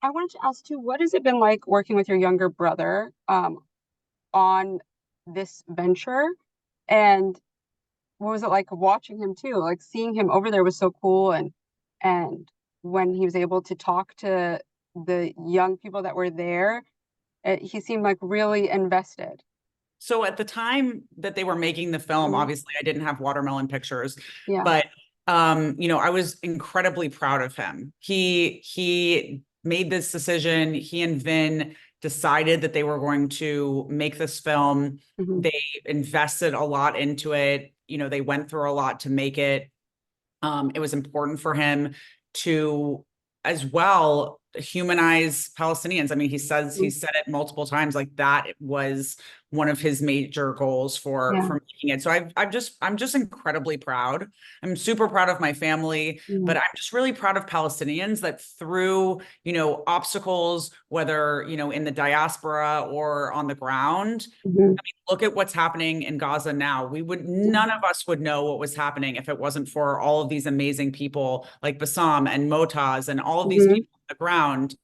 I wanted to ask you, what has it been like working with your younger brother on this venture? And what was it like watching him too? Like seeing him over there was so cool, and when he was able to talk to the young people that were there, he seemed like really invested. So at the time that they were making the film, Mhm. obviously I didn't have Watermelon Pictures, Yeah. but I was incredibly proud of him. He made this decision. He and Vin decided that they were going to make this film. Hmm. They invested a lot into it. They went through a lot to make it. It was important for him to, as well, humanize Palestinians. I mean, he said it multiple times, like that was one of his major goals Yeah. for making it. So I'm just incredibly proud. I'm super proud of my family, Yeah. but I'm just really proud of Palestinians that through, obstacles, whether, in the diaspora or on the ground, Hmm. look at what's happening in Gaza now. None of us would know what was happening if it wasn't for all of these amazing people like Bassam and Motaz and all of these Hmm. people on the ground,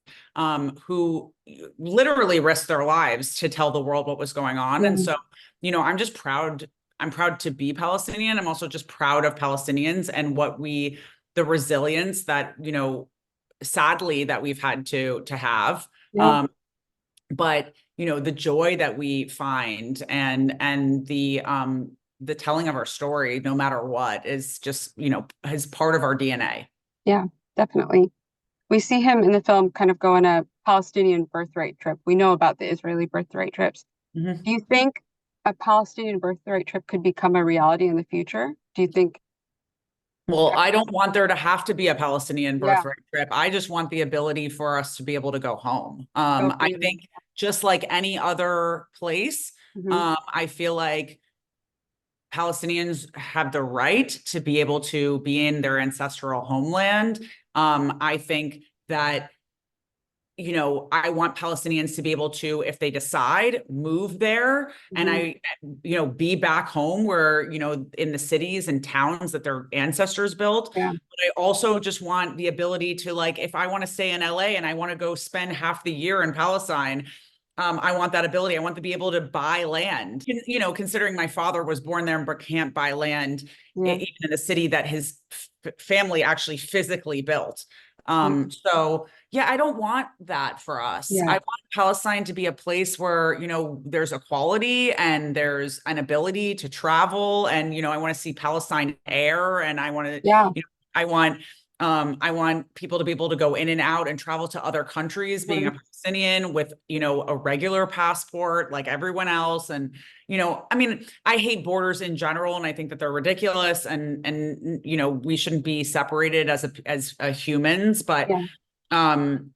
who literally risked their lives to tell the world what was going on. And Yeah. so, I'm just proud. I'm proud to be Palestinian. I'm also just proud of Palestinians and the resilience that, sadly that we've had to have. Yeah. But the joy that we find and the telling of our story, no matter what, is just is part of our DNA. Yeah. Definitely. We see him in the film kind of go on a Palestinian birthright trip. We know about the Israeli birthright trips. Mhm. Do you think a Palestinian birthright trip could become a reality in the future? Do you think? Well, I don't want there to have to be a Palestinian Yeah, birthright trip. I just want the ability for us to be able to go home. go I freely. think just like any other place, Hmm. I feel like Palestinians have the right to be able to be in their ancestral homeland. I think that I want Palestinians to be able to, if they decide, move there and Hmm. be back home where, in the cities and towns that their ancestors built. Yeah. But I also just want the ability to, like, if I want to stay in LA and I want to go spend half the year in Palestine, I want that ability. I want to be able to buy land. Considering my father was born there but can't buy land, Yeah. even in the city that his family actually physically built. Yeah. So yeah, I don't want that for us. I Yeah. want Palestine to be a place where, there's equality and there's an ability to travel. And, I want to see Palestine air and I want to, Yeah. I want people to be able to go in and out and travel to other countries, being a Mhm. Palestinian with, a regular passport like everyone else. And, I mean, I hate borders in general, and I think that they're ridiculous and we shouldn't be separated as humans. But Yeah. um,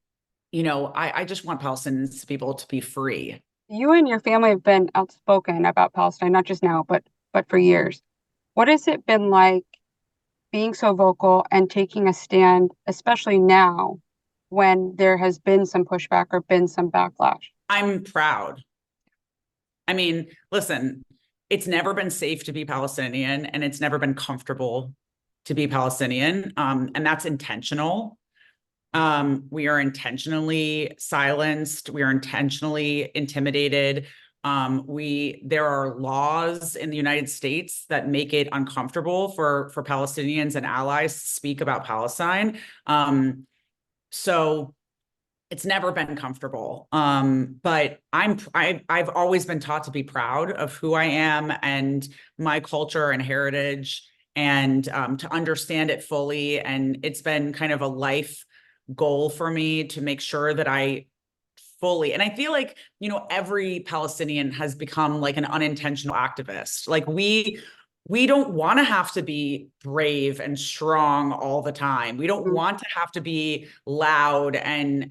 I just want Palestinians to be able to be free. You and your family have been outspoken about Palestine, not just now, but for years. What has it been like being so vocal and taking a stand, especially now when there has been some pushback or been some backlash? I'm proud. I mean, listen, it's never been safe to be Palestinian and it's never been comfortable to be Palestinian. And that's intentional. We are intentionally silenced. We are intentionally intimidated. There are laws in the United States that make it uncomfortable for Palestinians and allies to speak about Palestine. So it's never been comfortable. But I've always been taught to be proud of who I am and my culture and heritage, and to understand it fully. And it's been kind of a life goal for me to make sure that I fully, and I feel like, every Palestinian has become like an unintentional activist. Like we don't want to have to be brave and strong all the time. We don't Mhm. want to have to be loud and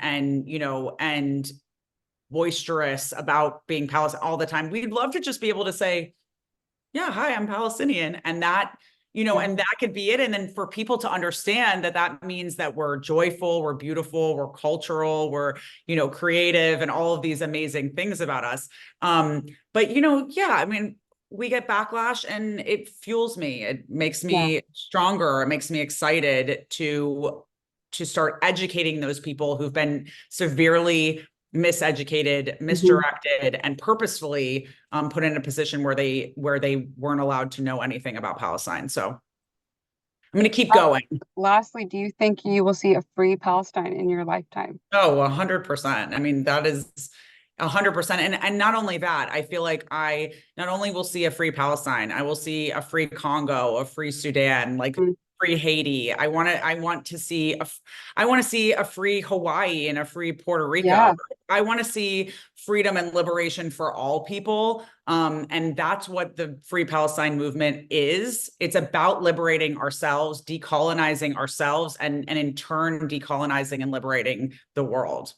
boisterous about being Palestinian all the time. We'd love to just be able to say, yeah, hi, I'm Palestinian. And Yeah. and that could be it. And then for people to understand that that means that we're joyful, we're beautiful, we're cultural, we're, creative, and all of these amazing things about us. But, yeah, I mean, we get backlash and it fuels me. It makes Yeah. me stronger. It makes me excited to to start educating those people who've been severely miseducated, Mhm. misdirected, and purposefully put in a position where they weren't allowed to know anything about Palestine. So I'm going to keep Uh, going. Lastly, do you think you will see a free Palestine in your lifetime? Oh, 100%. I mean, that is 100%. And not only that, I feel like I not only will see a free Palestine, I will see a free Congo, a free Sudan, like Mm. free Haiti. I want to see I want to see a free Hawaii and a free Puerto Rico. Yeah. I want to see freedom and liberation for all people. And that's what the Free Palestine movement is. It's about liberating ourselves, decolonizing ourselves, and in turn, decolonizing and liberating the world.